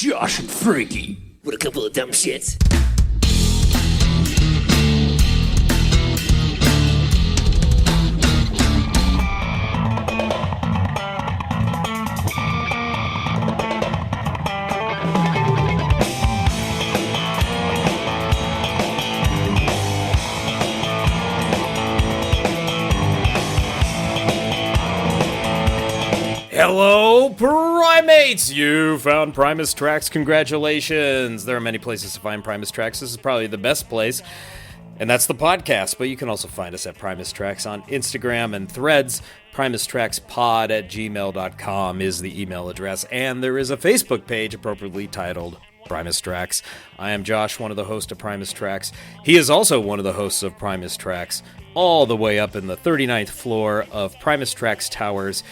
Josh and Frankie. What a couple of dumb shits. Hello, Primates! You found Primus Tracks. Congratulations! There are many places to find Primus Tracks. This is probably the best place, and that's the podcast. But you can also find us at Primus Tracks on Instagram and Threads. PrimusTracksPod@gmail.com is the email address, and there is a Facebook page appropriately titled Primus Tracks. I am Josh, one of the hosts of Primus Tracks. He is also one of the hosts of Primus Tracks, all the way up in the 39th floor of Primus Tracks Towers,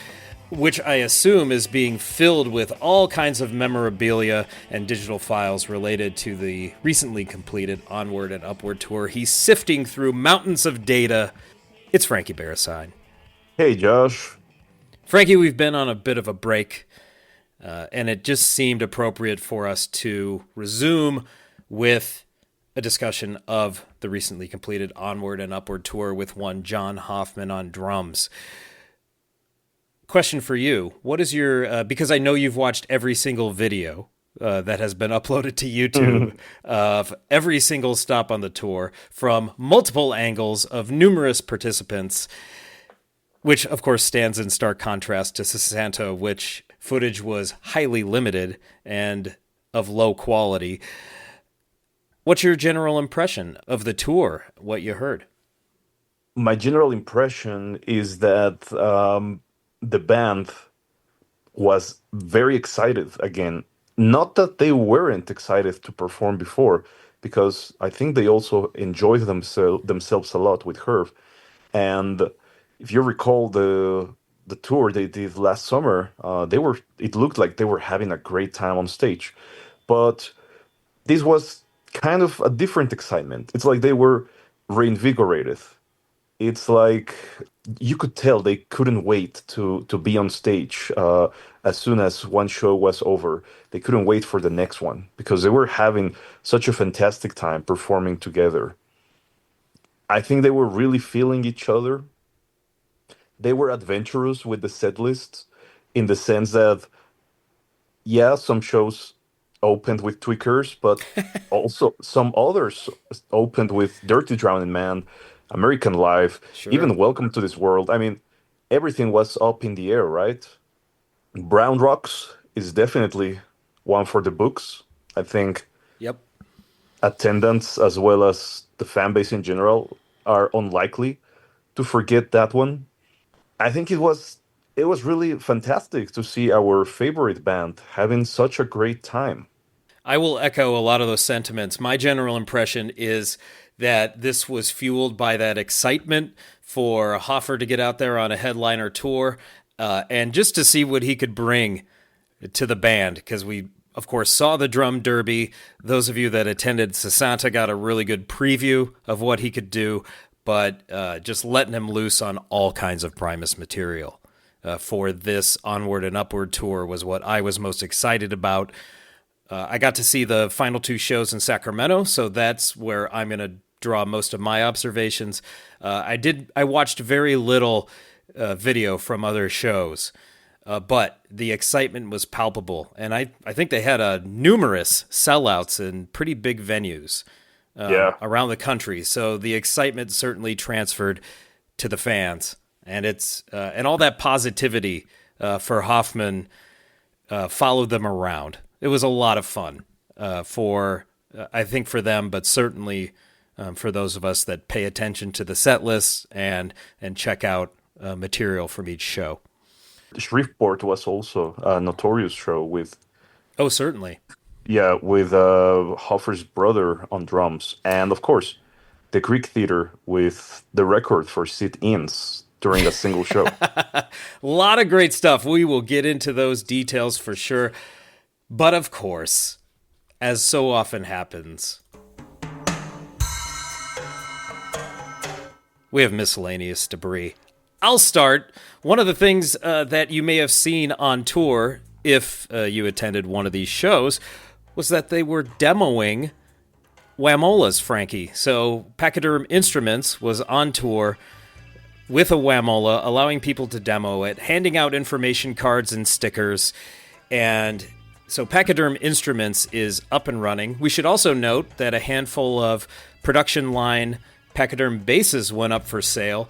which I assume is being filled with all kinds of memorabilia and digital files related to the recently completed Onward and Upward tour. He's sifting through mountains of data. It's Frankie Bereside. Hey, Josh. Frankie, we've been on a bit of a break, and it just seemed appropriate for us to resume with a discussion of the recently completed Onward and Upward tour with one John Hoffman on drums. Question for you. What is your, because I know you've watched every single video that has been uploaded to YouTube of every single stop on the tour from multiple angles of numerous participants, which of course stands in stark contrast to Sessanto, which footage was highly limited and of low quality. What's your general impression of the tour, what you heard? My general impression is that the band was very excited again. Not that they weren't excited to perform before, because I think they also enjoyed themselves a lot with Herb. And if you recall the tour they did last summer, it looked like they were having a great time on stage. But this was kind of a different excitement. It's like they were reinvigorated. It's like you could tell they couldn't wait to be on stage as soon as one show was over. They couldn't wait for the next one because they were having such a fantastic time performing together. I think they were really feeling each other. They were adventurous with the set list in the sense that, yeah, some shows opened with Tweakers, but also some others opened with Dirty Drowning Man, American Life, Sure. even Welcome to This World. I mean, everything was up in the air, right? Brown Rocks is definitely one for the books. I think Yep. attendance as well as the fan base in general are unlikely to forget that one. I think it was really fantastic to see our favorite band having such a great time. I will echo a lot of those sentiments. My general impression is that this was fueled by that excitement for Hoffer to get out there on a headliner tour and just to see what he could bring to the band, because we, of course, saw the drum derby. Those of you that attended Sessanto got a really good preview of what he could do, but just letting him loose on all kinds of Primus material for this Onward and Upward tour was what I was most excited about. I got to see the final two shows in Sacramento, so that's where I'm going to draw most of my observations. I watched very little video from other shows, but the excitement was palpable, and I think they had numerous sellouts in pretty big venues around the country. So the excitement certainly transferred to the fans, and it's and all that positivity for Hoffman followed them around. It was a lot of fun I think for them, but certainly for those of us that pay attention to the set lists and check out material from each show. Shreveport was also a notorious show with... Oh, certainly. Yeah, with Hoffer's brother on drums. And, of course, the Greek Theater with the record for sit-ins during a single show. A lot of great stuff. We will get into those details for sure. But, of course, as so often happens, we have miscellaneous debris. I'll start. One of the things that you may have seen on tour if you attended one of these shows, was that they were demoing Whamolas, Frankie. So Pachyderm Instruments was on tour with a Whamola, allowing people to demo it, handing out information cards and stickers. And so Pachyderm Instruments is up and running. We should also note that a handful of production line Pachyderm basses went up for sale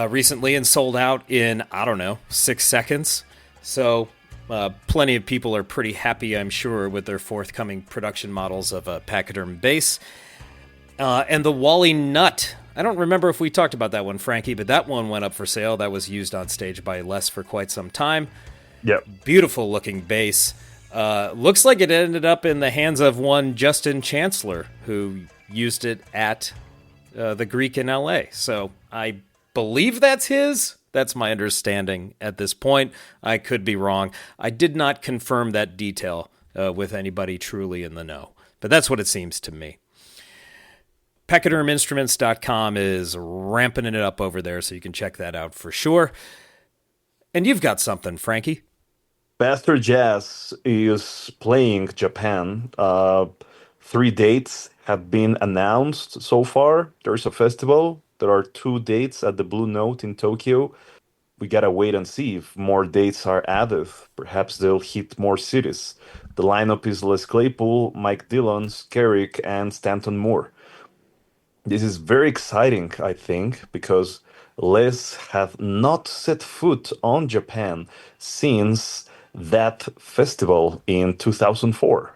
recently and sold out in, 6 seconds. So plenty of people are pretty happy, I'm sure, with their forthcoming production models of a Pachyderm bass. And the Wally Nut. I don't remember if we talked about that one, Frankie, but that one went up for sale. That was used on stage by Les for quite some time. Yep. Beautiful looking bass. Looks like it ended up in the hands of one Justin Chancellor, who used it at the Greek in LA. So I believe that's his. That's my understanding at this point. I could be wrong. I did not confirm that detail with anybody truly in the know, but that's what it seems to me. Pachyderminstruments.com is ramping it up over there, so you can check that out for sure. And you've got something, Frankie. Bastard Jazz is playing Japan. 3 dates have been announced so far. There's a festival. There are 2 dates at the Blue Note in Tokyo. We gotta wait and see if more dates are added. Perhaps they'll hit more cities. The lineup is Les Claypool, Mike Dillon, Skerrick, and Stanton Moore. This is very exciting, I think, because Les have not set foot on Japan since that festival in 2004.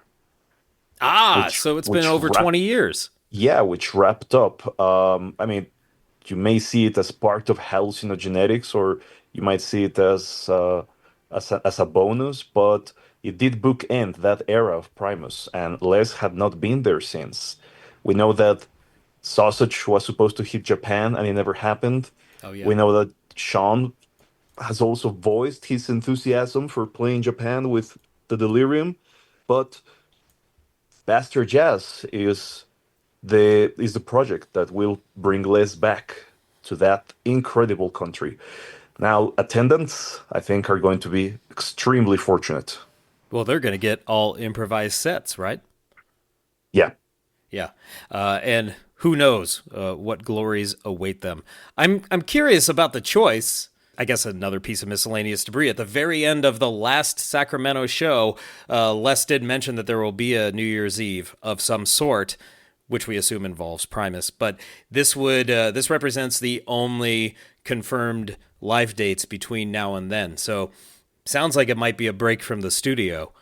So it's been over 20 years. Yeah, which wrapped up. You may see it as part of hallucinogenetics, or you might see it as a bonus, but it did bookend that era of Primus, and Les had not been there since. We know that Sausage was supposed to hit Japan, and it never happened. Oh, yeah. We know that Sean has also voiced his enthusiasm for playing Japan with the Delirium, but Bastard Jazz is the project that will bring Les back to that incredible country. Now, attendants, I think, are going to be extremely fortunate. Well, they're going to get all improvised sets, right? Yeah. Yeah. And who knows what glories await them. I'm curious about the choice. I guess another piece of miscellaneous debris. At the very end of the last Sacramento show, Les did mention that there will be a New Year's Eve of some sort, which we assume involves Primus. But this represents the only confirmed live dates between now and then. So sounds like it might be a break from the studio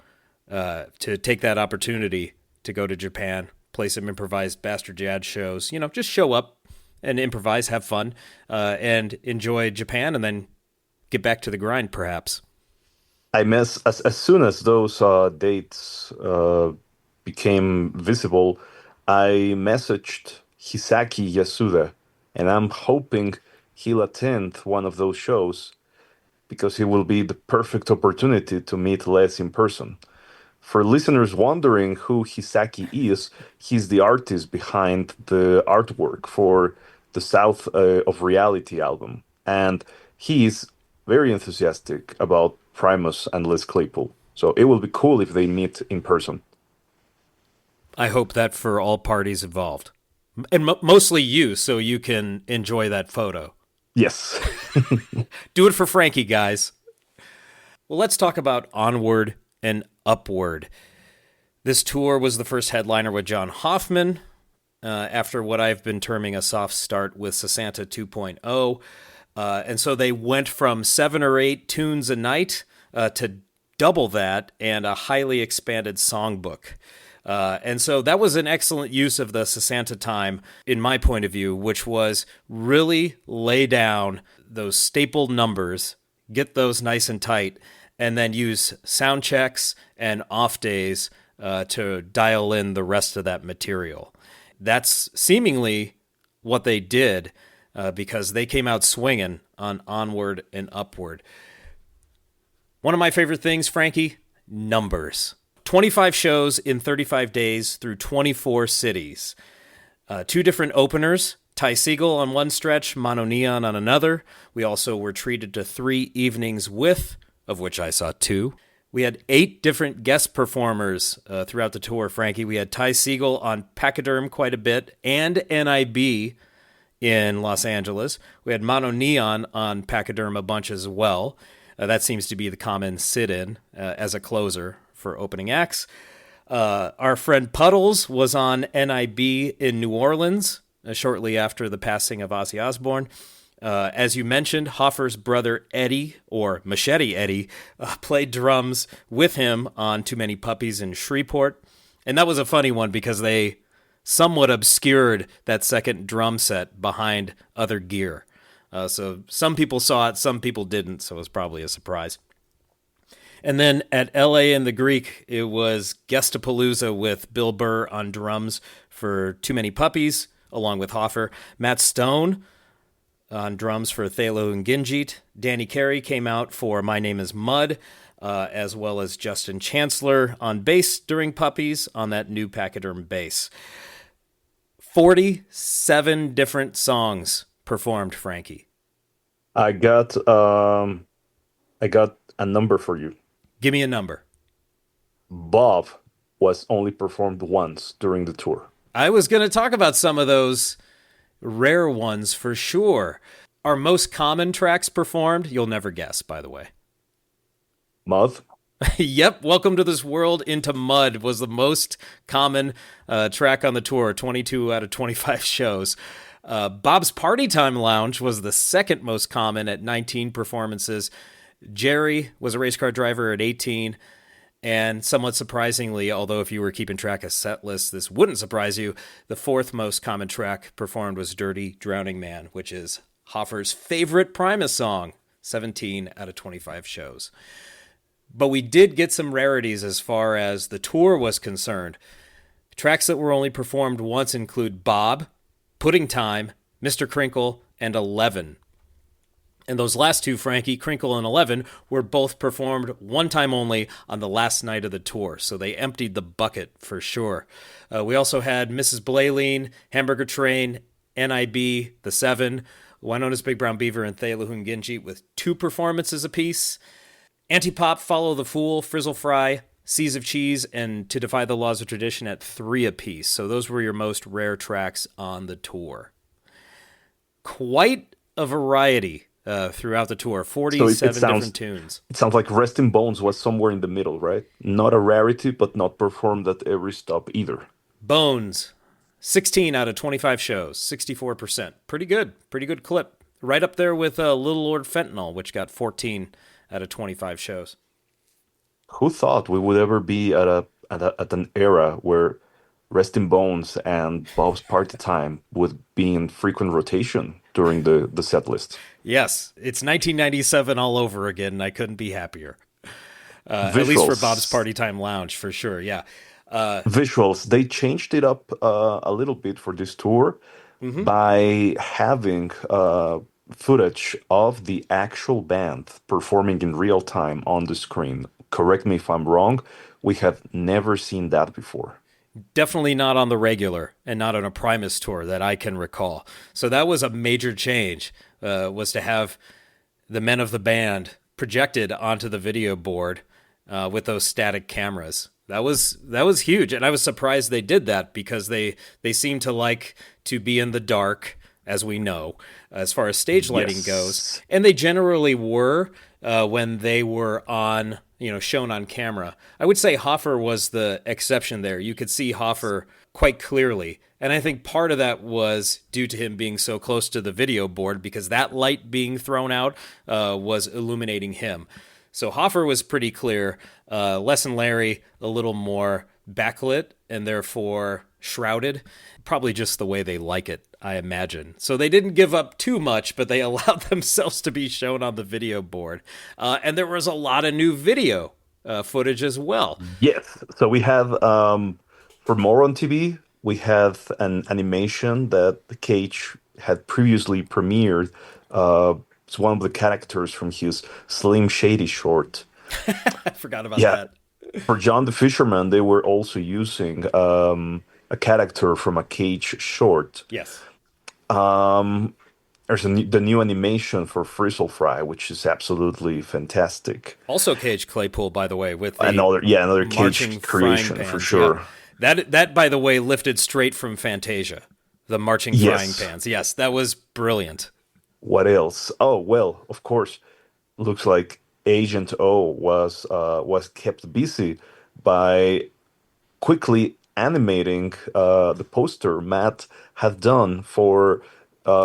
to take that opportunity to go to Japan, play some improvised Bastard Jazz shows. Just show up and improvise, have fun, and enjoy Japan, and then get back to the grind, perhaps. As soon as those dates became visible, I messaged Hisaki Yasuda, and I'm hoping he'll attend one of those shows because it will be the perfect opportunity to meet Les in person. For listeners wondering who Hisaki is, he's the artist behind the artwork for the South of Reality album. And he's very enthusiastic about Primus and Les Claypool. So it will be cool if they meet in person. I hope that for all parties involved. And mostly you, so you can enjoy that photo. Yes. Do it for Frankie, guys. Well, let's talk about Onward and Upward. This tour was the first headliner with John Hoffman, after what I've been terming a soft start with Sasanta 2.0. And so they went from 7 or 8 tunes a night to double that and a highly expanded songbook. And so that was an excellent use of the Sasanta time, in my point of view, which was really lay down those staple numbers, get those nice and tight, and then use sound checks and off days to dial in the rest of that material. That's seemingly what they did because they came out swinging on Onward and Upward. One of my favorite things, Frankie, numbers. 25 shows in 35 days through 24 cities. 2 different openers, Ty Segall on one stretch, Mono Neon on another. We also were treated to 3 evenings with, of which I saw 2, We had 8 different guest performers throughout the tour, Frankie. We had Ty Segall on Pachyderm quite a bit and NIB in Los Angeles. We had Mono Neon on Pachyderm a bunch as well. That seems to be the common sit-in as a closer for opening acts. Our friend Puddles was on NIB in New Orleans shortly after the passing of Ozzy Osbourne. As you mentioned, Hoffer's brother Eddie, or Machete Eddie, played drums with him on Too Many Puppies in Shreveport. And that was a funny one because they somewhat obscured that second drum set behind other gear. So some people saw it, some people didn't, so it was probably a surprise. And then at LA in the Greek, it was Guestapalooza with Bill Burr on drums for Too Many Puppies, along with Hoffer. Matt Stone on drums for Thalo and Ginjit. Danny Carey came out for My Name is Mud, as well as Justin Chancellor on bass during Puppies on that new Pachyderm bass. 47 different songs performed, Frankie. I got a number for you. Give me a number. Bob was only performed once during the tour. I was going to talk about some of those rare ones for sure. Our most common tracks performed, you'll never guess, by the way. Mud. Yep, Welcome to This World Into Mud was the most common track on the tour, 22 out of 25 shows. Bob's Party Time Lounge was the second most common at 19 performances. Jerry was a race car driver at 18. And somewhat surprisingly, although if you were keeping track of set lists, this wouldn't surprise you, the fourth most common track performed was Dirty Drowning Man, which is Hoffer's favorite Primus song, 17 out of 25 shows. But we did get some rarities as far as the tour was concerned. Tracks that were only performed once include Bob, Pudding Time, Mr. Crinkle, and 11. And those last two, Frankie, Crinkle and 11, were both performed one time only on the last night of the tour. So they emptied the bucket for sure. We also had Mrs. Blayleen, Hamburger Train, NIB, The Seven, Winona's Big Brown Beaver, and Thayalahun Ginjit with 2 performances apiece. Antipop, Follow the Fool, Frizzle Fry, Seas of Cheese, and To Defy the Laws of Tradition at 3 apiece. So those were your most rare tracks on the tour. Quite a variety throughout the tour, 47 different tunes. It sounds like Resting Bones was somewhere in the middle, right? Not a rarity, but not performed at every stop either. Bones, 16 out of 25 shows, 64%. Pretty good clip. Right up there with Little Lord Fentanyl, which got 14 out of 25 shows. Who thought we would ever be at an era where Resting Bones and Bob's Party Time would be in frequent rotation during the set list? Yes, it's 1997 all over again, and I couldn't be happier. At Visuals. least for Bob's Party Time Lounge, for sure, yeah. Visuals, they changed it up a little bit for this tour by having footage of the actual band performing in real time on the screen. Correct me if I'm wrong, we have never seen that before. Definitely not on the regular and not on a Primus tour that I can recall. So that was a major change, was to have the men of the band projected onto the video board with those static cameras. That was huge, and I was surprised they did that because they seem to like to be in the dark, as we know, as far as stage lighting goes, and they generally were when they were on, shown on camera. I would say Hoffer was the exception there. You could see Hoffer quite clearly, and I think part of that was due to him being so close to the video board because that light being thrown out was illuminating him. So Hoffer was pretty clear. Les and Larry a little more backlit and therefore shrouded. Probably just the way they like it, I imagine. So they didn't give up too much, but they allowed themselves to be shown on the video board. And there was a lot of new video footage as well. Yes. So we have, for more on TV, we have an animation that Cage had previously premiered. It's one of the characters from his Slim Shady short. I forgot about that. For John the Fisherman, they were also using a character from a Cage short. Yes. There's the new animation for Frizzle Fry, which is absolutely fantastic. Also Cage Claypool, by the way, with the Another, yeah, another marching Cage frying creation for pans. Yeah, sure. that by the way lifted straight from Fantasia. The marching frying Yes. pans. Yes, that was brilliant. What else? Oh, well, of course, looks like Agent O was kept busy by quickly animating the poster Matt had done for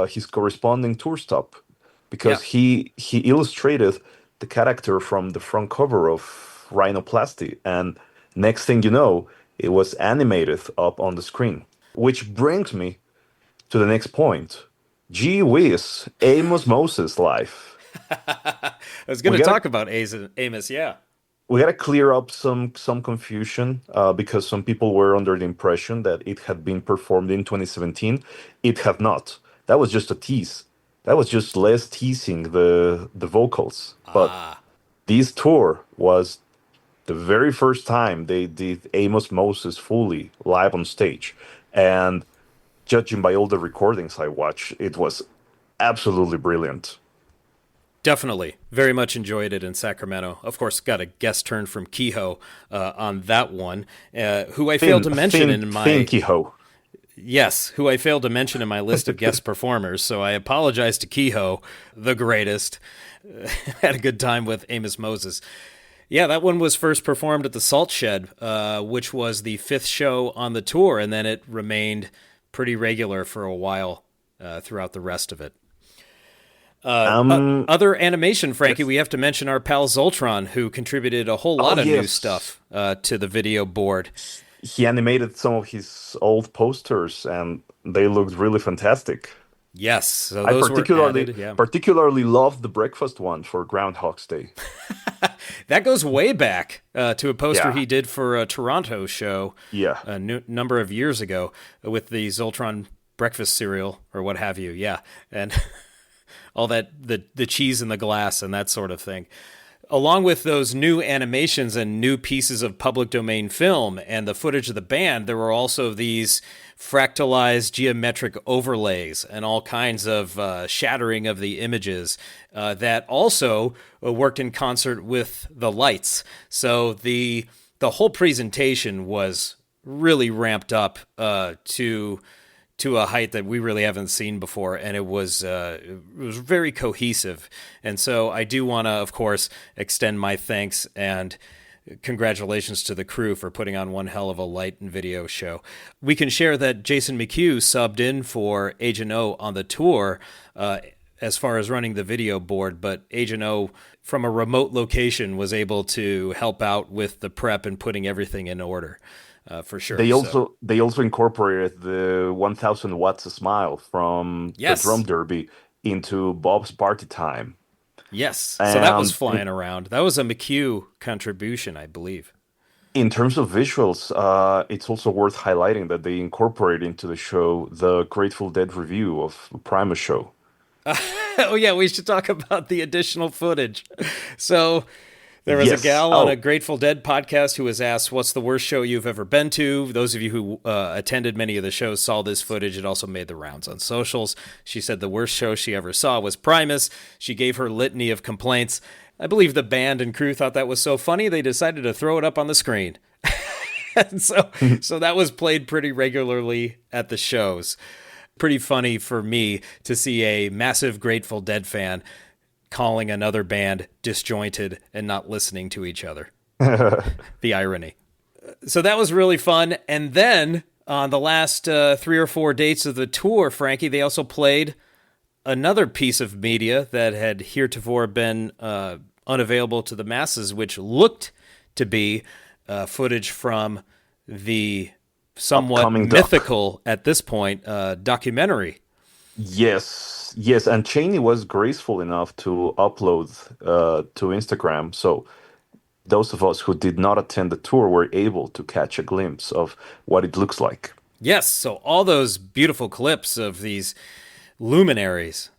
his corresponding tour stop, Yeah, because he illustrated the character from the front cover of Rhinoplasty, and next thing you know, it was animated up on the screen. Which brings me to the next point. Gee whiz, Amos Moses life. I was going We to gotta talk about Amos. Yeah, we gotta clear up some confusion, because some people were under the impression that it had been performed in 2017. It had not. That was just a tease. That was just Les teasing the vocals. But ah, this tour was the very first time they did Amos Moses fully live on stage, and judging by all the recordings I watched, it was absolutely brilliant. definitely. Very much enjoyed it in Sacramento. Of course, got a guest turn from Kehoe on that one, who I failed to mention in Thin my Kehoe. yes, who I failed to mention in my list of guest performers. So I apologize to Kehoe, the greatest. Had a good time with Amos Moses. Yeah, that one was first performed at the Salt Shed, which was the fifth show on the tour, and then it remained pretty regular for a while throughout the rest of it. Um, Other animation, Frankie, yes. we have to mention our pal Zoltron, who contributed a whole Oh lot of new yes. stuff to the video board. He animated some of his old posters and they looked really fantastic. Yes, so I those were particularly added. Yeah, particularly loved the breakfast one for Groundhog's Day. that goes way back to a poster Yeah, he did for a Toronto show yeah. a number of years ago with the Zoltron breakfast cereal or what have you. Yeah, and all that the cheese in the glass and that sort of thing. Along with those new animations and new pieces of public domain film and the footage of the band, there were also these fractalized geometric overlays and all kinds of shattering of the images that also worked in concert with the lights. So the whole presentation was really ramped up to a height that we really haven't seen before, and it was very cohesive. And so I do want to, of course, extend my thanks and congratulations to the crew for putting on one hell of a light and video show. We can share that Jason McHugh subbed in for Agent O on the tour as far as running the video board, but Agent O from a remote location was able to help out with the prep and putting everything in order. For sure. So They also incorporated the 1000 watts a smile from the drum yes, derby into Bob's Party Time. yes. So that was And flying around. That was a McHugh contribution, I believe. in terms of visuals, it's also worth highlighting that they incorporate into the show the Grateful Dead review of Primus show. Oh yeah, we should talk about the additional footage. So there was a Yes. gal on a Oh, Grateful Dead podcast who was asked, "What's the worst show you've ever been to?" Those of you who attended many of the shows saw this footage. It also made the rounds on socials. She said the worst show she ever saw was Primus. She gave her litany of complaints. I believe the band and crew thought that was so funny they decided to throw it up on the screen. And so that was played pretty regularly at the shows. Pretty funny for me to see a massive Grateful Dead fan calling another band disjointed and not listening to each other. The irony. So that was really fun. And then on the last 3 or 4 dates of the tour, Frankie, they also played another piece of media that had heretofore been unavailable to the masses, which looked to be footage from the somewhat upcoming doc. mythical at this point documentary. Yes, yes, and Cheney was graceful enough to upload to Instagram, so those of us who did not attend the tour were able to catch a glimpse of what it looks like. Yes, so all those beautiful clips of these luminaries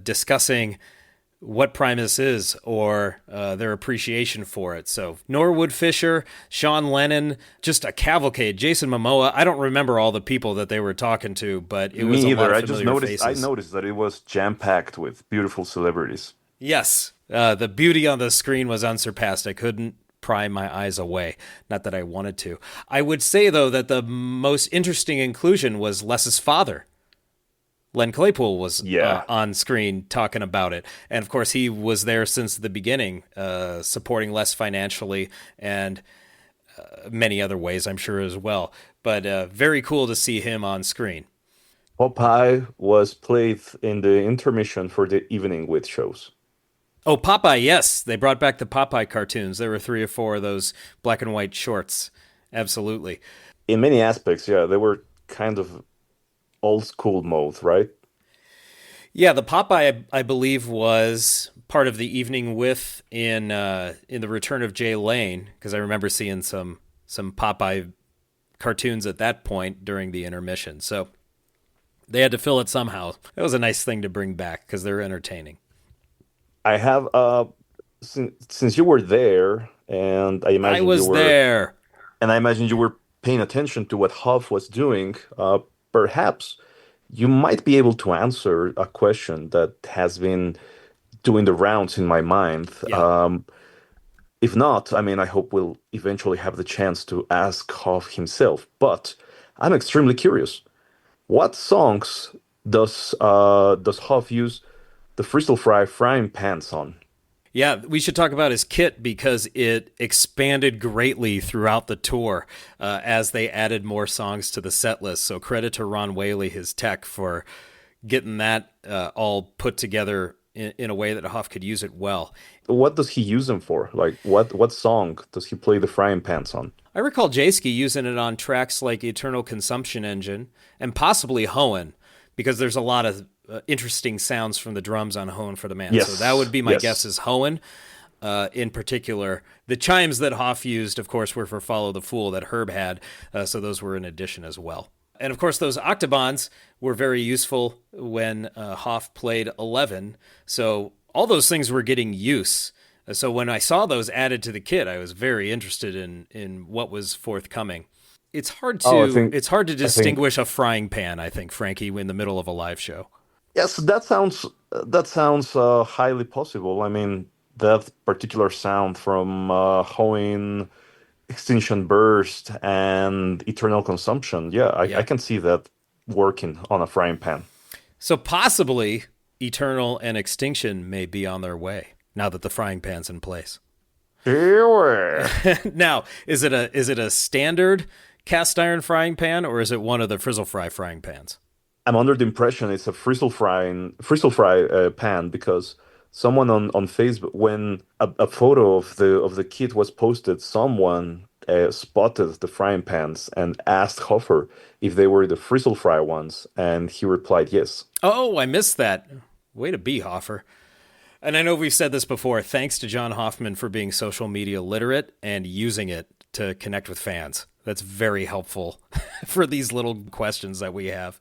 discussing what Primus is or their appreciation for it. So Norwood Fisher, Sean Lennon, just a cavalcade. Jason Momoa. I don't remember all the people that they were talking to, but it was Me a lot either. of I just familiar noticed. I faces. noticed that it was jam packed with beautiful celebrities. Yes, the beauty on the screen was unsurpassed. I couldn't pry my eyes away. Not that I wanted to. I would say, though, that the most interesting inclusion was Les's father. Len Claypool was Yeah. on screen talking about it. And of course, he was there since the beginning, supporting Les financially and many other ways, I'm sure, as well. But very cool to see him on screen. Popeye was played in the intermission for the evening with shows. Oh, Popeye, yes. They brought back the Popeye cartoons. There were three or four of those black and white shorts. Absolutely. In many aspects, yeah, they were kind of old school mode, right? Yeah, the Popeye, I believe, was part of the evening with in the Return of Jay Lane, because I remember seeing some Popeye cartoons at that point during the intermission. So they had to fill it somehow. It was a nice thing to bring back because they're entertaining. I have since you were there, and I I imagine you was were, there. and I imagine you were paying attention to what Hoff was doing. Perhaps you might be able to answer a question that has been doing the rounds in my mind. Yeah. If not, I mean, I hope we'll eventually have the chance to ask Hoff himself. But I'm extremely curious. What songs does Hoff use the Frissel Fry frying pans on? Yeah, we should talk about his kit because it expanded greatly throughout the tour as they added more songs to the set list. So credit to Ron Whaley, his tech, for getting that all put together in a way that Hoff could use it well. What does he use them for? Like what song does he play the frying pans on? I recall Jaski using it on tracks like Eternal Consumption Engine and possibly Hoenn, because there's a lot of interesting sounds from the drums on Hoenn for the Man. So that Yes, would be my guess yes. is Hoenn. In particular, the chimes that Hoff used, of course, were for Follow the Fool that Herb had, so those were in addition as well. And of course, those octobans were very useful when Hoff played 11. So all those things were getting use. So when I saw those added to the kit, I was very interested in what was forthcoming. Oh, I think It's hard to I think distinguish a frying pan, I think, Frankie, in the middle of a live show. yes, that sounds highly possible. I mean, that particular sound from Hoenn, Extinction Burst, and Eternal Consumption. Yeah, I Yeah. can see that working on a frying pan. So possibly Eternal and Extinction may be on their way now that the frying pan's in place. Ew. Now, is it a standard cast iron frying pan or is it one of the Frizzle Fry frying pans? I'm under the impression it's a Frissel fry pan because someone on Facebook, when a photo of the kit was posted, someone spotted the frying pans and asked Hoffer if they were the Frissel fry ones, and he replied yes. Oh, I missed that. Way to be, Hoffer. And I know we've said this before. Thanks to John Hoffman for being social media literate and using it to connect with fans. That's very helpful for these little questions that we have.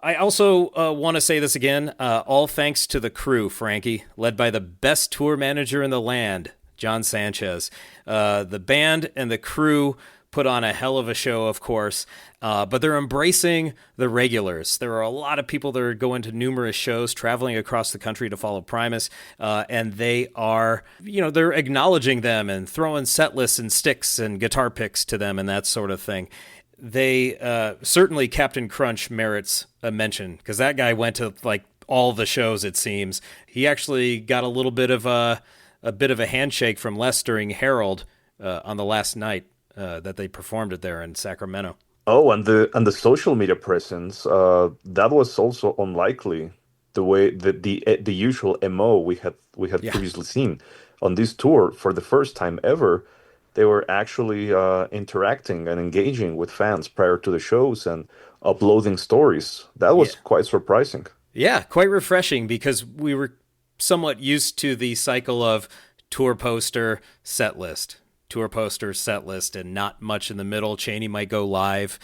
I also want to say this again. All thanks to the crew, Frankie, led by the best tour manager in the land, John Sanchez. The band and the crew put on a hell of a show, of course, but they're embracing the regulars. There are a lot of people that are going to numerous shows, traveling across the country to follow Primus, and they are, they're acknowledging them and throwing set lists and sticks and guitar picks to them and that sort of thing. They certainly Captain Crunch merits a mention because that guy went to like all the shows. It seems he actually got a bit of a handshake from Les during Herald on the last night that they performed it there in Sacramento. Oh, and the social media presence, that was also unlikely. The way the usual MO we had Yeah, previously seen on this tour for the first time ever, they were actually interacting and engaging with fans prior to the shows and uploading stories. That yeah, was quite surprising. yeah. Quite refreshing because we were somewhat used to the cycle of tour poster set list. Tour poster set list and not much in the middle. Cheney might go live.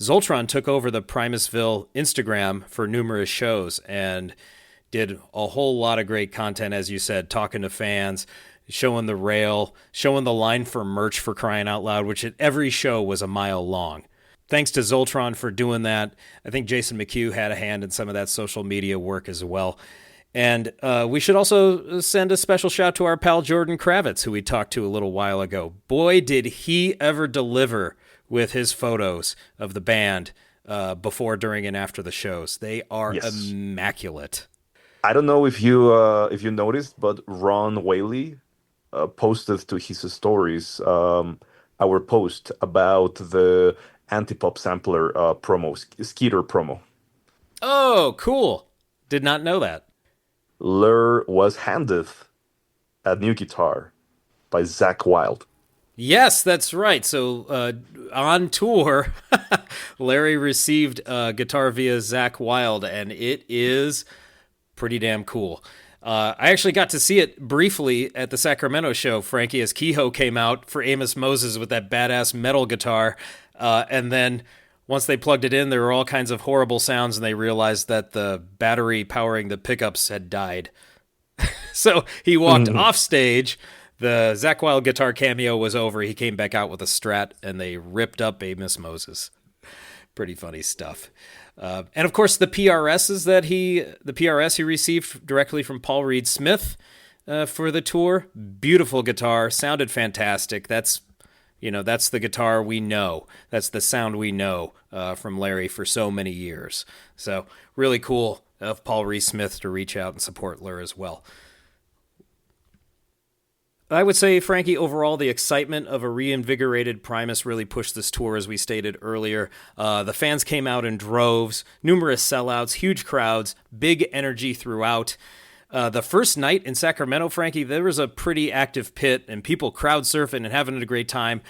Zoltron took over the Primusville Instagram for numerous shows and did a whole lot of great content, as you said, talking to fans, showing the rail, showing the line for merch for crying out loud, which at every show was a mile long. Thanks to Zoltron for doing that. I think Jason McHugh had a hand in some of that social media work as well. And we should also send a special shout to our pal Jordan Kravitz, who we talked to a little while ago. Boy, did he ever deliver with his photos of the band before, during, and after the shows. They are Yes. immaculate. I don't know if you noticed, but Ron Whaley posted to his stories our post about the anti-pop sampler promo, Skeeter promo. Oh, cool. Did not know that. Lur was handed a new guitar by Zach Wild. Yes, that's right. So on tour, Larry received a guitar via Zach Wild, and it is pretty damn cool. I actually got to see it briefly at the Sacramento show, Frankie, as Kehoe came out for Amos Moses with that badass metal guitar. And then once they plugged it in, there were all kinds of horrible sounds, and they realized that the battery powering the pickups had died. So he walked off stage. The Zach Wild guitar cameo was over. He came back out with a Strat, and they ripped up Amos Moses. Pretty funny stuff. And of course, the PRS he received directly from Paul Reed Smith for the tour. Beautiful guitar, sounded fantastic. That's the guitar we know. That's the sound we know from Larry for so many years. So really cool of Paul Reed Smith to reach out and support Lur as well. I would say, Frankie, overall, the excitement of a reinvigorated Primus really pushed this tour, as we stated earlier. The fans came out in droves, numerous sellouts, huge crowds, big energy throughout. The first night in Sacramento, Frankie, there was a pretty active pit and people crowd surfing and having a great time.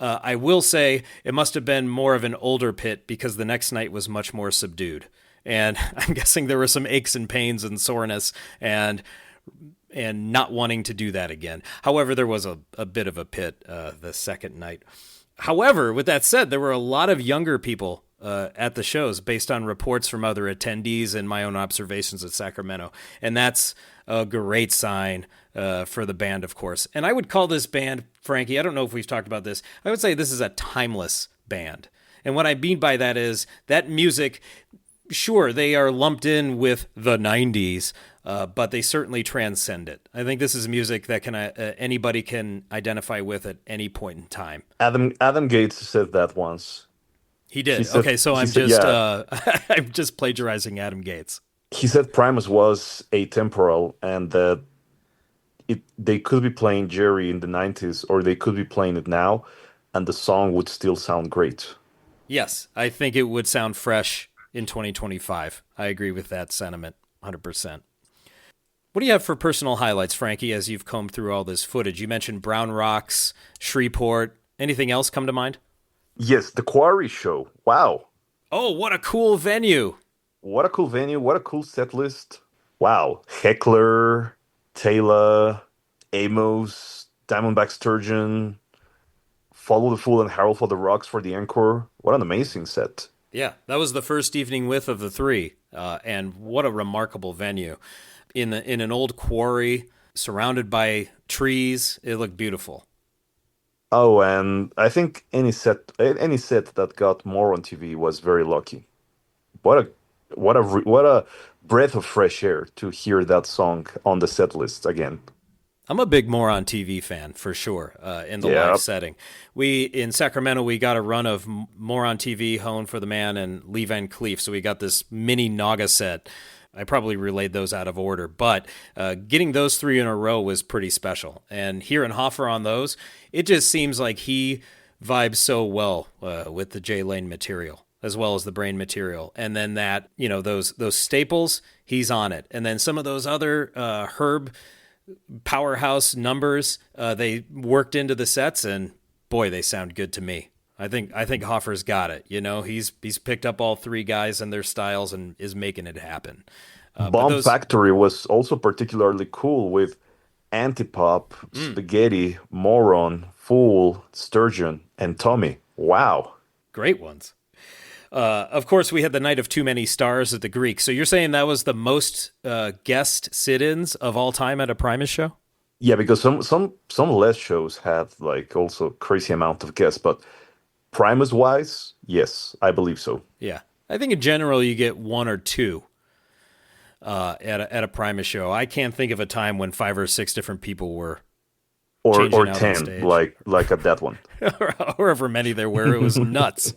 I will say it must have been more of an older pit because the next night was much more subdued. And I'm guessing there were some aches and pains and soreness and not wanting to do that again. However, there was a bit of a pit the second night. However, with that said, there were a lot of younger people at the shows based on reports from other attendees and my own observations at Sacramento. And that's a great sign for the band, of course. And I would call this band, Frankie, I don't know if we've talked about this, I would say this is a timeless band. And what I mean by that is that music, sure, they are lumped in with the 90s, but they certainly transcend it. I think this is music that anybody can identify with at any point in time. Adam Gates said that once. He did. He said, Okay, so he said, yeah. I'm just plagiarizing Adam Gates. He said Primus was atemporal and that they could be playing Jerry in the 90s or they could be playing it now and the song would still sound great. Yes, I think it would sound fresh in 2025. I agree with that sentiment 100%. What do you have for personal highlights, Frankie, as you've combed through all this footage? You mentioned Brown Rocks, Shreveport. Anything else come to mind? Yes, the Quarry show. Wow. Oh, what a cool venue. What a cool venue. What a cool set list. Wow. Heckler, Taylor, Amos, Diamondback Sturgeon, Follow the Fool and Harold for the Rocks for the encore. What an amazing set. Yeah, that was the first evening with of the three, and what a remarkable venue. In an old quarry, surrounded by trees, it looked beautiful. Oh, and I think any set that got more on TV was very lucky. What a what a breath of fresh air to hear that song on the set list again. I'm a big More on TV fan for sure. In the Yeah. live setting, we in Sacramento we got a run of More on TV, Hone for the Man, and Lee Van Cleef. So we got this mini Naga set. I probably relayed those out of order, but getting those three in a row was pretty special. And hearing Hoffer on those, it just seems like he vibes so well with the J Lane material as well as the Brain material. And then that, those staples, he's on it. And then some of those other Herb powerhouse numbers they worked into the sets, and boy, they sound good to me. I think Hoffer's got it. He's picked up all three guys and their styles and is making it happen. But Bomb those, Factory was also particularly cool with Antipop, Spaghetti, Moron, Fool, Sturgeon, and Tommy. Wow. great ones. Of course, we had the night of too many stars at the Greek. So you're saying that was the most guest sit-ins of all time at a Primus show? Yeah, because some less shows have like also crazy amount of guests, but Primus wise, yes, I believe so. Yeah. I think in general you get one or two at a Primus show. I can't think of a time when 5 or 6 different people were Or changing out on 10, stage. like at that one. Or however many there were. It was nuts.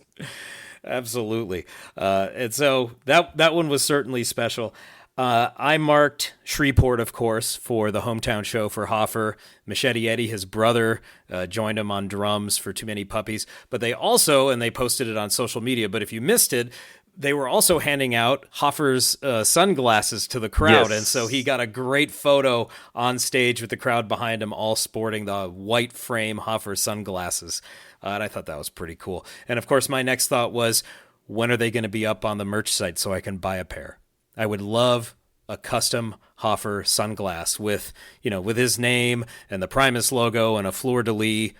Absolutely. And so that one was certainly special. I marked Shreveport, of course, for the hometown show for Hoffer. Machete Eddie, his brother, joined him on drums for Too Many Puppies. But they also, and they posted it on social media, but if you missed it, they were also handing out Hoffer's sunglasses to the crowd. Yes. And so he got a great photo on stage with the crowd behind him, all sporting the white frame Hoffer sunglasses. And I thought that was pretty cool. And of course, my next thought was, when are they going to be up on the merch site so I can buy a pair? I would love a custom Hoffer sunglass with his name and the Primus logo and a fleur-de-lis.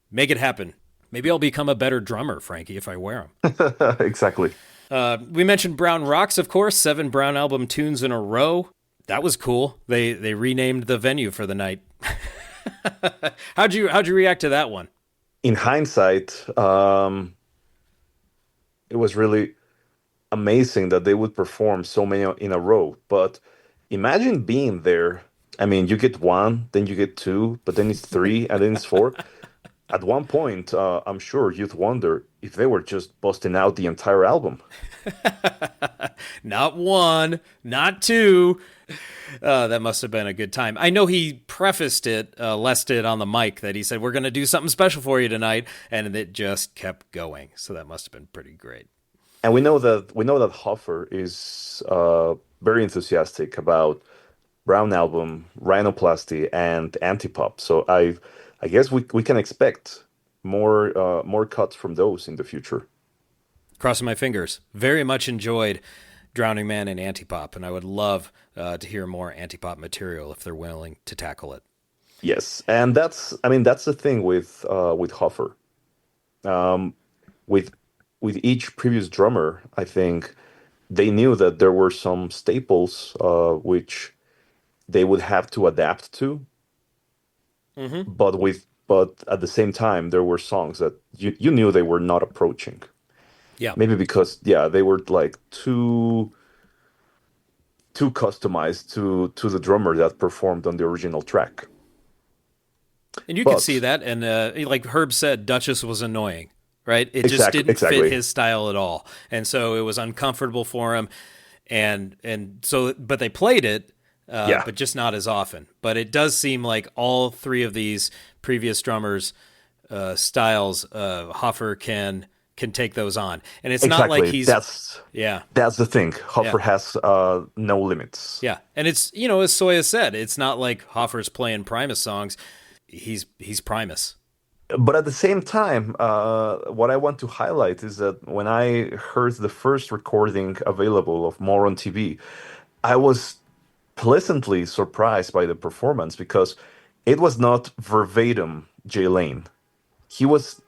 Make it happen. Maybe I'll become a better drummer, Frankie, if I wear them. Exactly. We mentioned Brown Rocks, of course, 7 Brown album tunes in a row. That was cool. They renamed the venue for the night. How'd you react to that one? In hindsight, it was really amazing that they would perform so many in a row. But imagine being there. I mean, you get one, then you get two, but then it's three, and then it's four. At one point, I'm sure you'd wonder if they were just busting out the entire album. Not one, not two. That must have been a good time. I know he prefaced it, Les did on the mic, that he said, we're going to do something special for you tonight, and it just kept going. So that must have been pretty great. And we know that Hoffer is very enthusiastic about Brown Album, Rhinoplasty, and Antipop. So I guess we can expect more cuts from those in the future. Crossing my fingers. Very much enjoyed Drowning Man and Antipop, and I would love to hear more Antipop material if they're willing to tackle it. Yes, and that's the thing with Hoffer. With each previous drummer, I think they knew that there were some staples which they would have to adapt to. Mm-hmm. But at the same time, there were songs that you knew they were not approaching. Yeah. Maybe because they were like too customized to the drummer that performed on the original track. And you But could see that, and like Herb said, Duchess was annoying, right? It just didn't exactly. fit his style at all, and so it was uncomfortable for him. And so, but they played it, but just not as often. But it does seem like all 3 of these previous drummers' styles, Hoffer can take those on, and it's not like he's that's the thing. Hoffer has no limits. Yeah, and it's as Soya said, it's not like Hoffer's playing Primus songs. He's Primus. But at the same time, what I want to highlight is that when I heard the first recording available of More on TV, I was pleasantly surprised by the performance because it was not verbatim Jay Lane. He was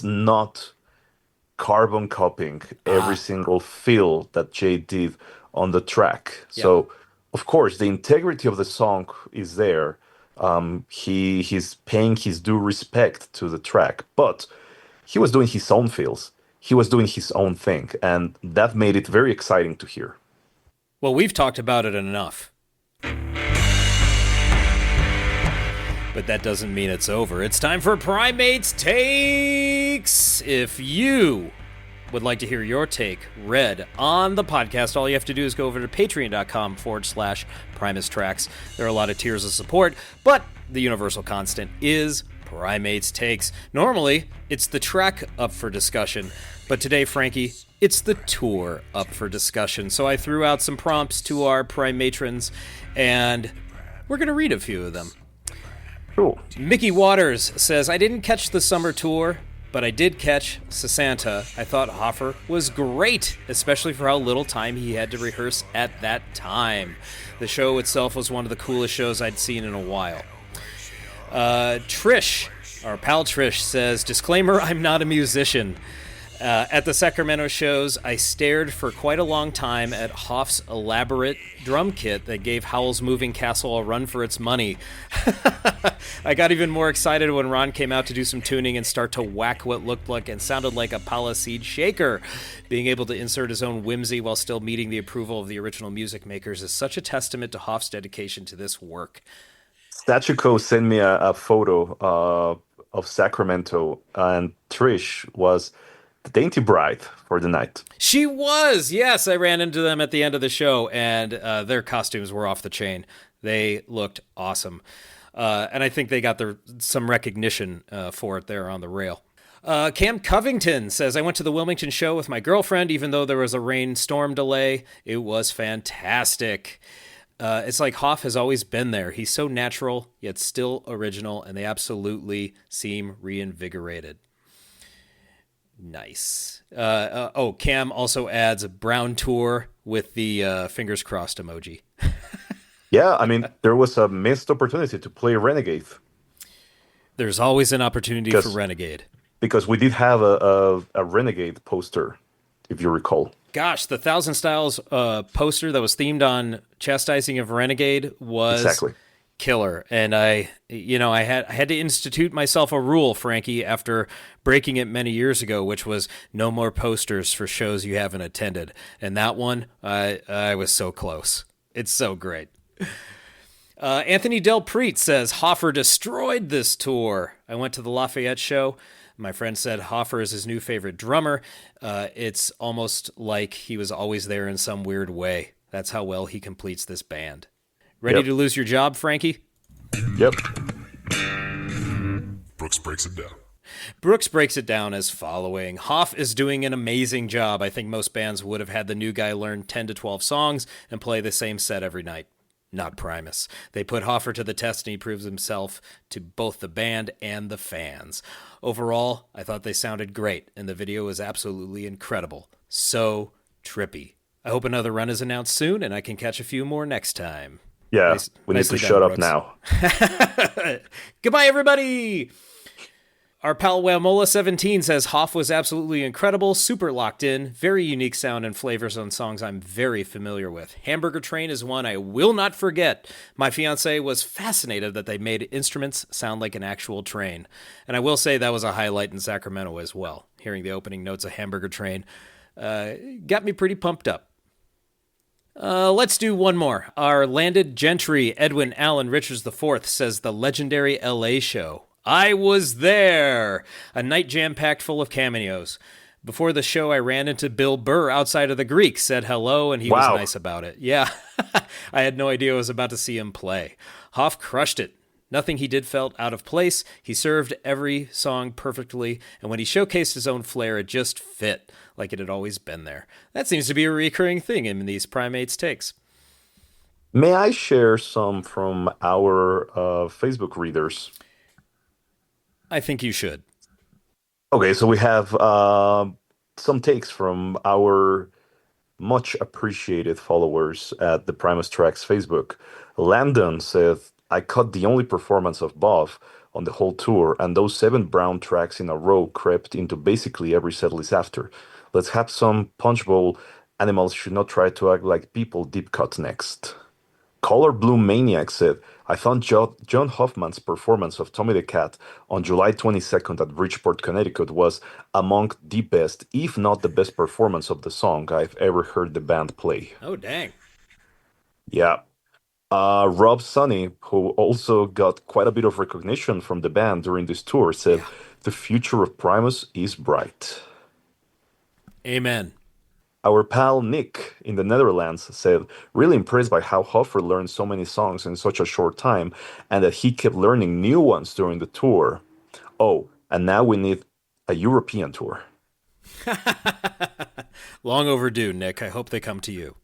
not carbon copying every single fill that Jay did on the track. Yeah. So, of course, the integrity of the song is there. He's paying his due respect to the track, but he was doing his own fills. He was doing his own thing, and that made it very exciting to hear. Well, we've talked about it enough. But that doesn't mean it's over. It's time for Primates Takes. If you would like to hear your take read on the podcast, all you have to do is go over to patreon.com/Primus Tracks. There are a lot of tiers of support, but the universal constant is Primates Takes. Normally, it's the track up for discussion, but today, Frankie, it's the tour up for discussion. So I threw out some prompts to our Primatrons, and we're going to read a few of them. Cool. Mickey Waters says, I didn't catch the summer tour, but I did catch Sasanta. I thought Hoffer was great, especially for how little time he had to rehearse at that time. The show itself was one of the coolest shows I'd seen in a while. Trish, our pal Trish, says, disclaimer, I'm not a musician. At the Sacramento shows, I stared for quite a long time at Hoff's elaborate drum kit that gave Howl's Moving Castle a run for its money. I got even more excited when Ron came out to do some tuning and start to whack what looked like and sounded like a Paliseed shaker. Being able to insert his own whimsy while still meeting the approval of the original music makers is such a testament to Hoff's dedication to this work. Statuco sent me a photo of Sacramento, and Trish was the dainty bride for the night. She was, yes. I ran into them at the end of the show, and their costumes were off the chain. They looked awesome. And I think they got some recognition for it there on the rail. Cam Covington says, I went to the Wilmington show with my girlfriend, even though there was a rainstorm delay. It was fantastic. It's like Hoff has always been there. He's so natural, yet still original, and they absolutely seem reinvigorated. Nice. Cam also adds a brown tour with the fingers crossed emoji. Yeah, I mean, there was a missed opportunity to play Renegade There's always an opportunity for because Renegade. because we did have a Renegade poster, if you recall. Gosh, the Thousand Styles poster that was themed on Chastising of Renegade was Exactly. killer. And I had to institute myself a rule, Frankie, after breaking it many years ago, which was no more posters for shows you haven't attended. And that one, I was so close. It's so great. Anthony Del Preet says, Hoffer destroyed this tour. I went to the Lafayette show. My friend said Hoffer is his new favorite drummer. It's almost like he was always there in some weird way. That's how well he completes this band. Ready to lose your job, Frankie? Yep. Brooks breaks it down. Brooks breaks it down as following. Hoff is doing an amazing job. I think most bands would have had the new guy learn 10 to 12 songs and play the same set every night. Not Primus. They put Hoffer to the test and he proves himself to both the band and the fans. Overall, I thought they sounded great and the video was absolutely incredible. So trippy. I hope another run is announced soon and I can catch a few more next time. Yeah, we need to shut up now. Goodbye, everybody! Our pal Wamola17 says Hoff was absolutely incredible, super locked in, very unique sound and flavors on songs I'm very familiar with. Hamburger Train is one I will not forget. My fiance was fascinated that they made instruments sound like an actual train. And I will say that was a highlight in Sacramento as well. Hearing the opening notes of Hamburger Train got me pretty pumped up. Let's do one more. Our landed gentry, Edwin Allen Richards IV, says the legendary LA show. I was there! A night jam-packed full of cameos. Before the show, I ran into Bill Burr outside of the Greek, said hello, and he was nice about it. Yeah, I had no idea I was about to see him play. Hoff crushed it. Nothing he did felt out of place. He served every song perfectly, and when he showcased his own flair, it just fit, like it had always been there. That seems to be a recurring thing in these Primates takes. May I share some from our Facebook readers? I think you should. Okay, so we have some takes from our much appreciated followers at the Primus Tracks Facebook. Landon said, I caught the only performance of Bob on the whole tour, and those 7 brown tracks in a row crept into basically every setlist after. Let's have some punch bowl. Animals should not try to act like people. Deep cut next. Color Blue Maniac said, I found John Hoffman's performance of Tommy the Cat on July 22nd at Bridgeport, Connecticut was among the best, if not the best performance of the song I've ever heard the band play. Oh, dang. Yeah. Rob Sonny, who also got quite a bit of recognition from the band during this tour, said, the future of Primus is bright. Amen. Our pal Nick in the Netherlands said, really impressed by how Hoffer learned so many songs in such a short time and that he kept learning new ones during the tour. Oh, and now we need a European tour. Long overdue, Nick. I hope they come to you.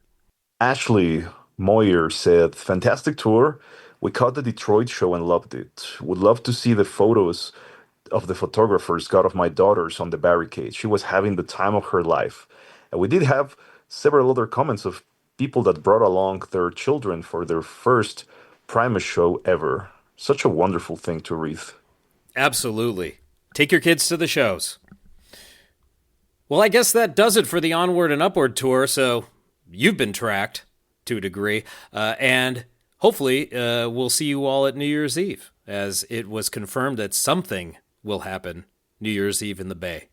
Ashley Moyer said, fantastic tour. We caught the Detroit show and loved it. Would love to see the photos of the photographers got of my daughters on the barricade. She was having the time of her life. And we did have several other comments of people that brought along their children for their first Primus show ever. Such a wonderful thing to read. Absolutely. Take your kids to the shows. Well, I guess that does it for the Onward and Upward tour. So you've been tracked to a degree. And hopefully we'll see you all at New Year's Eve, as it was confirmed that something will happen New Year's Eve in the Bay.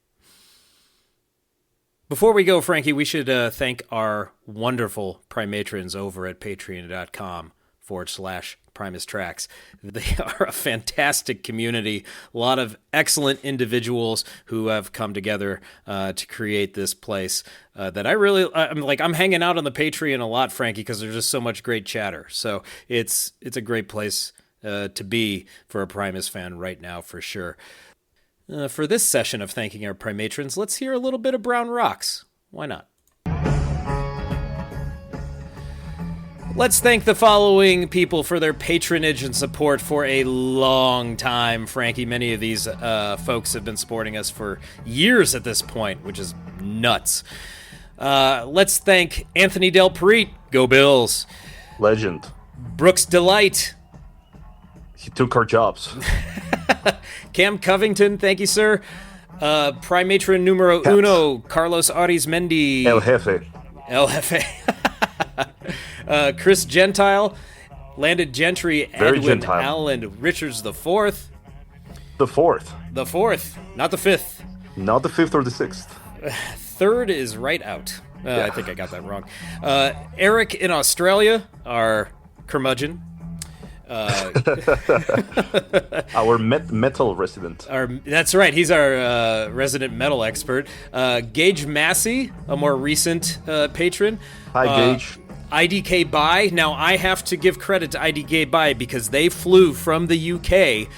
Before we go, Frankie, we should thank our wonderful Primatrons over at patreon.com/Primus Tracks. They are a fantastic community, a lot of excellent individuals who have come together to create this place that I'm hanging out on the Patreon a lot, Frankie, because there's just so much great chatter. So it's a great place to be for a Primus fan right now, for sure. For this session of thanking our Primatrons, let's hear a little bit of Brown Rocks. Why not? Let's thank the following people for their patronage and support for a long time, Frankie. Many of these folks have been supporting us for years at this point, which is nuts. Let's thank Anthony Del Preet. Go Bills. Legend. Brooks Delight. He took our jobs. Cam Covington, thank you, sir. Primatron numero uno, Carlos Arizmendi. El Jefe. Chris Gentile, Landed Gentry, Very Edwin Gentile. Allen, Richards the Fourth. The fourth. The fourth, not the fifth. Not the fifth or the sixth. Third is right out. I think I got that wrong. Eric in Australia, our curmudgeon. Our metal resident. That's right. He's our resident metal expert. Gage Massey, a more recent patron. Hi, Gage. IDK Buy. Now, I have to give credit to IDK Buy because they flew from the UK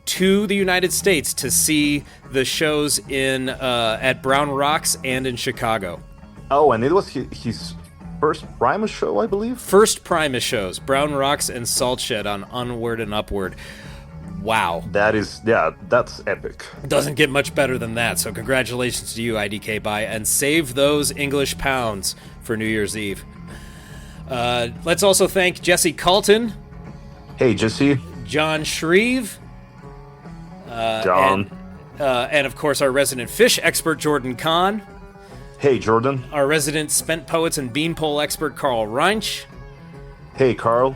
to the United States to see the shows at Brown Rocks and in Chicago. Oh, and it was his first Primus show, I believe? First Primus shows, Brown Rocks and Salt Shed on Onward and Upward. Wow. That's epic. Doesn't get much better than that, so congratulations to you, IDK Buy, and save those English pounds for New Year's Eve. Let's also thank Jesse Colton. Hey, Jesse. John Shreve. John. And of course, our resident fish expert, Jordan Kahn. Hey, Jordan. Our resident spent poets and beanpole expert, Carl Reinsch. Hey, Carl.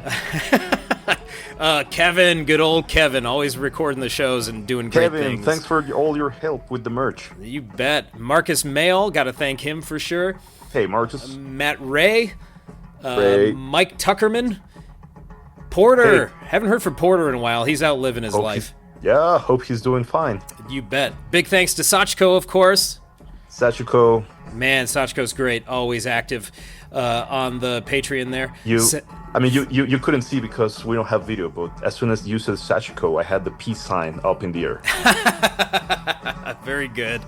Kevin, good old Kevin, always recording the shows and doing great things. Kevin, thanks for all your help with the merch. You bet. Marcus Mail, got to thank him for sure. Hey, Marcus. Matt Ray. Ray. Mike Tuckerman. Porter. Hey. Haven't heard from Porter in a while. He's out living his life. Hope he's doing fine. You bet. Big thanks to Sachko, of course. Sachiko. Man, Sachko's great. Always active on the Patreon there. You couldn't see because we don't have video, but as soon as you said Sachiko, I had the peace sign up in the air. Very good.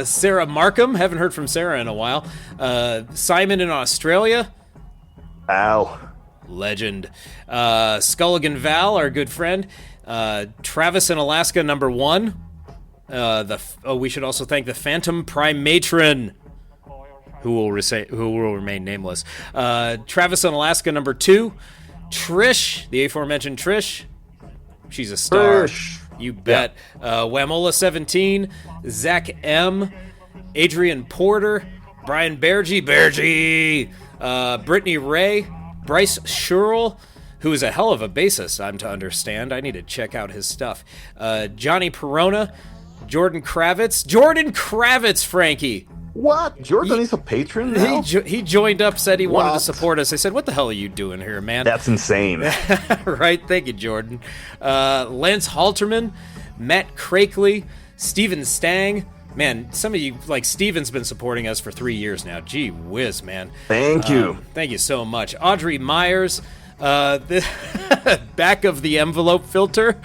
Sarah Markham. Haven't heard from Sarah in a while. Simon in Australia. Al. Legend. Sculligan Val, our good friend. Travis in Alaska, number one. We should also thank the Phantom Primatron, who will remain nameless. Travis in Alaska, number two. Trish, the aforementioned Trish. She's a star. Trish. You bet. Yeah. Wamola17, Zach M, Adrian Porter, Brian Bergy, Brittany Ray, Bryce Sherrill, who is a hell of a bassist, I'm to understand. I need to check out his stuff. Johnny Perona, Jordan Kravitz, Frankie. What? Jordan is a patron now? He joined up, said he wanted to support us. I said, what the hell are you doing here, man? That's insane. Right? Thank you, Jordan. Lance Halterman, Matt Crakeley, Steven Stang. Man, some of you, like Steven's been supporting us for 3 years now. Gee whiz, man. Thank you. Thank you so much. Audrey Myers, the back of the envelope filter.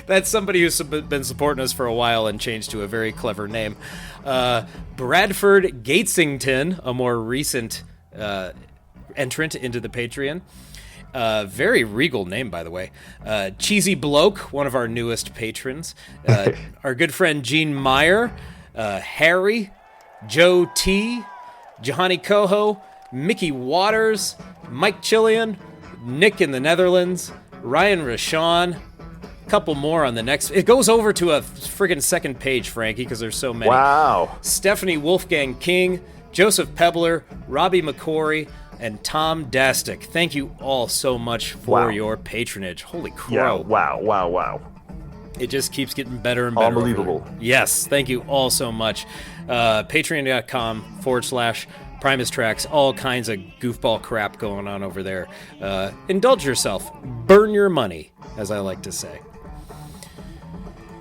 That's somebody who's been supporting us for a while and changed to a very clever name. Bradford Gatesington, a more recent entrant into the Patreon. Very regal name, by the way. Cheesy Bloke, one of our newest patrons. Our good friend Gene Meyer. Harry. Joe T. Johanny Coho. Mickey Waters. Mike Chillian. Nick in the Netherlands. Ryan Rashawn. couple more on the next. It goes over to a friggin' second page, Frankie, because there's so many. Wow. Stephanie Wolfgang King, Joseph Pebbler, Robbie McCory, and Tom Dastic. Thank you all so much for your patronage. Holy crow. Yeah, wow. It just keeps getting better and better. Unbelievable. Yes, thank you all so much. Patreon.com/Primus Tracks, all kinds of goofball crap going on over there. Indulge yourself. Burn your money, as I like to say.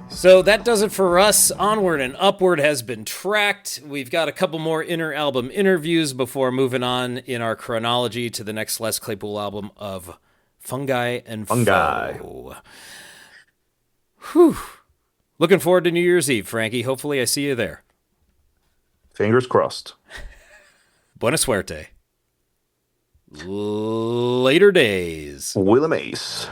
So that does it for us. Onward and Upward has been tracked. We've got a couple more inter-album interviews before moving on in our chronology to the next Les Claypool album of Fungi and Foe. Whew. Looking forward to New Year's Eve, Frankie. Hopefully I see you there. Fingers crossed. Buena suerte. Later days. William Ace.